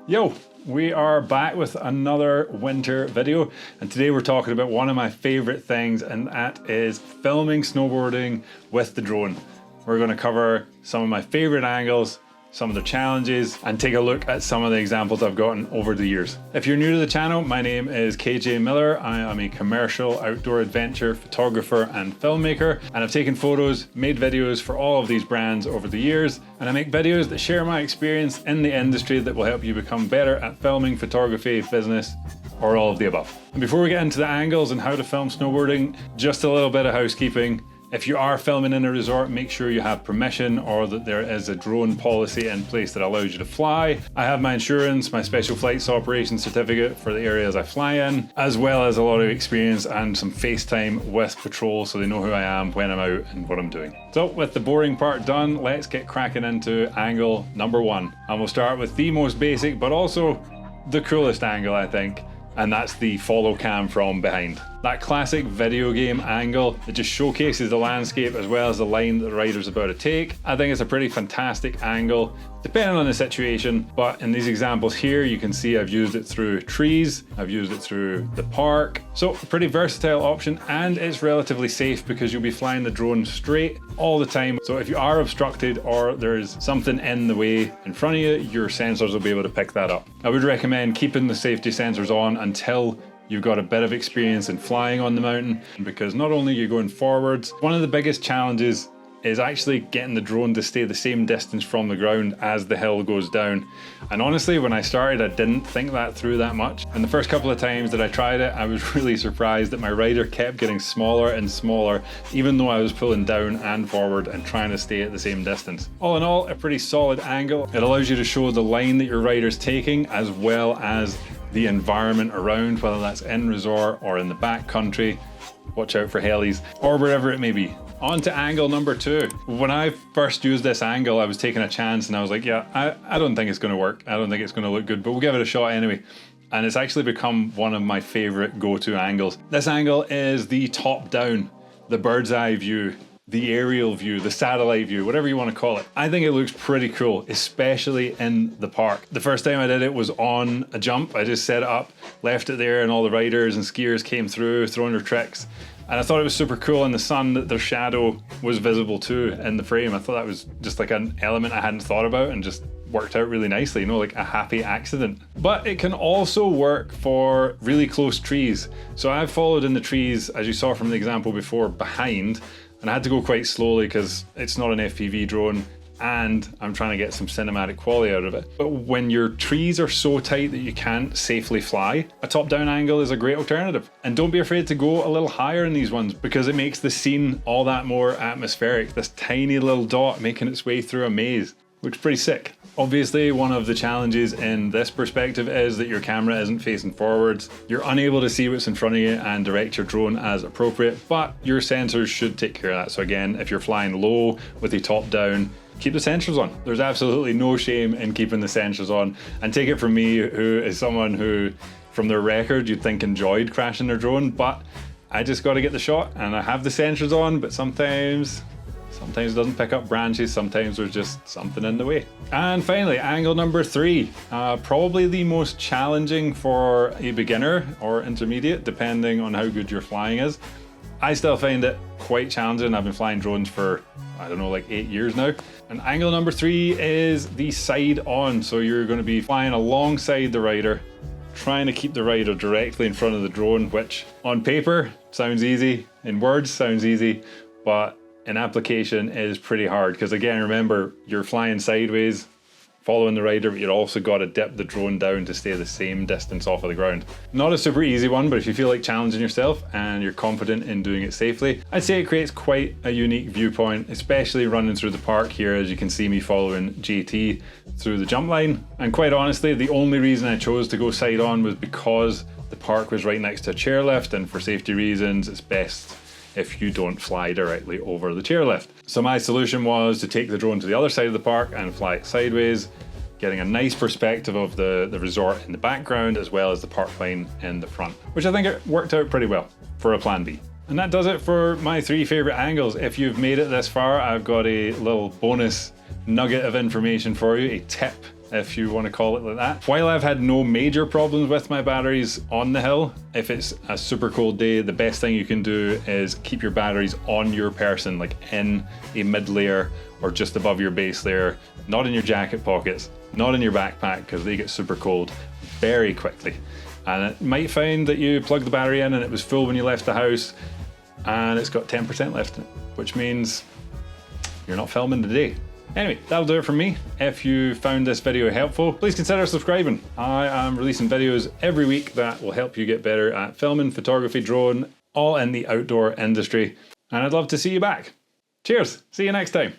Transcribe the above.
Yo, we are back with another winter video, and today we're talking about one of my favorite things, and that is filming snowboarding with the drone. We're going to cover some of my favorite angles, some of the challenges, and take a look at some of the examples I've gotten over the years. If you're new to the channel, my name is KJ Miller. I am a commercial outdoor adventure photographer and filmmaker, and I've taken photos, made videos for all of these brands over the years, and I make videos that share my experience in the industry that will help you become better at filming, photography, business, or all of the above. And before we get into the angles and how to film snowboarding, just a little bit of housekeeping. If you are filming in a resort, make sure you have permission or that there is a drone policy in place that allows you to fly. I have my insurance, my special flights operation certificate for the areas I fly in, as well as a lot of experience and some FaceTime with patrol so they know who I am, when I'm out, and what I'm doing. So with the boring part done, let's get cracking into angle number one. And we'll start with the most basic, but also the coolest angle, I think. And that's the follow cam from behind. That classic video game angle that just showcases the landscape as well as the line that the rider's about to take. I think it's a pretty fantastic angle, depending on the situation, but in these examples here, you can see I've used it through trees, I've used it through the park. So a pretty versatile option, and it's relatively safe because you'll be flying the drone straight all the time. So if you are obstructed or there's something in the way in front of you, your sensors will be able to pick that up. I would recommend keeping the safety sensors on until you've got a bit of experience in flying on the mountain, because not only are you going forwards, one of the biggest challenges is actually getting the drone to stay the same distance from the ground as the hill goes down. And honestly, when I started, I didn't think that through that much. And the first couple of times that I tried it, I was really surprised that my rider kept getting smaller and smaller, even though I was pulling down and forward and trying to stay at the same distance. All in all, a pretty solid angle. It allows you to show the line that your rider's taking, as well as the environment around, whether that's in resort or in the back country. Watch out for helis, or wherever it may be. On to angle number two. When I first used this angle, I was taking a chance and I was like, yeah, I don't think it's gonna work. I don't think it's gonna look good, but we'll give it a shot anyway. And it's actually become one of my favorite go-to angles. This angle is the top down, the bird's eye view, the aerial view, the satellite view, whatever you want to call it. I think it looks pretty cool, especially in the park. The first time I did it was on a jump. I just set it up, left it there, and all the riders and skiers came through, throwing their tricks. And I thought it was super cool in the sun that their shadow was visible too in the frame. I thought that was just like an element I hadn't thought about and just worked out really nicely, you know, like a happy accident. But it can also work for really close trees. So I've followed in the trees, as you saw from the example before, behind, and I had to go quite slowly because it's not an FPV drone and I'm trying to get some cinematic quality out of it. But when your trees are so tight that you can't safely fly, a top-down angle is a great alternative. And don't be afraid to go a little higher in these ones, because it makes the scene all that more atmospheric. This tiny little dot making its way through a maze. Looks pretty sick. Obviously, one of the challenges in this perspective is that your camera isn't facing forwards. You're unable to see what's in front of you and direct your drone as appropriate, but your sensors should take care of that. So again, if you're flying low with a top down, keep the sensors on. There's absolutely no shame in keeping the sensors on. And take it from me, who is someone who, from their record, you'd think enjoyed crashing their drone, but I just got to get the shot and I have the sensors on, but sometimes it doesn't pick up branches, sometimes there's just something in the way. And finally, angle number three, probably the most challenging for a beginner or intermediate, depending on how good your flying is. I still find it quite challenging. I've been flying drones for, I don't know, like 8 years now. And angle number three is the side on. So you're going to be flying alongside the rider, trying to keep the rider directly in front of the drone, which on paper sounds easy, in words sounds easy, but in application is pretty hard, because again, remember, you're flying sideways, following the rider, but you've also got to dip the drone down to stay the same distance off of the ground. Not a super easy one, but if you feel like challenging yourself and you're confident in doing it safely, I'd say it creates quite a unique viewpoint, especially running through the park here, as you can see me following JT through the jump line. And quite honestly, the only reason I chose to go side on was because the park was right next to a chairlift, and for safety reasons, it's best if you don't fly directly over the chairlift. So my solution was to take the drone to the other side of the park and fly it sideways, getting a nice perspective of the resort in the background as well as the park line in the front, which I think it worked out pretty well for a plan B. And that does it for my three favorite angles. If you've made it this far, I've got a little bonus nugget of information for you, a tip if you want to call it like that. While I've had no major problems with my batteries on the hill, if it's a super cold day, the best thing you can do is keep your batteries on your person, like in a mid layer or just above your base layer, not in your jacket pockets, not in your backpack, because they get super cold very quickly. And it might find that you plugged the battery in and it was full when you left the house and it's got 10% left in it, which means you're not filming today. Anyway, that'll do it from me. If you found this video helpful, please consider subscribing. I am releasing videos every week that will help you get better at filming, photography, drone, all in the outdoor industry. And I'd love to see you back. Cheers, see you next time.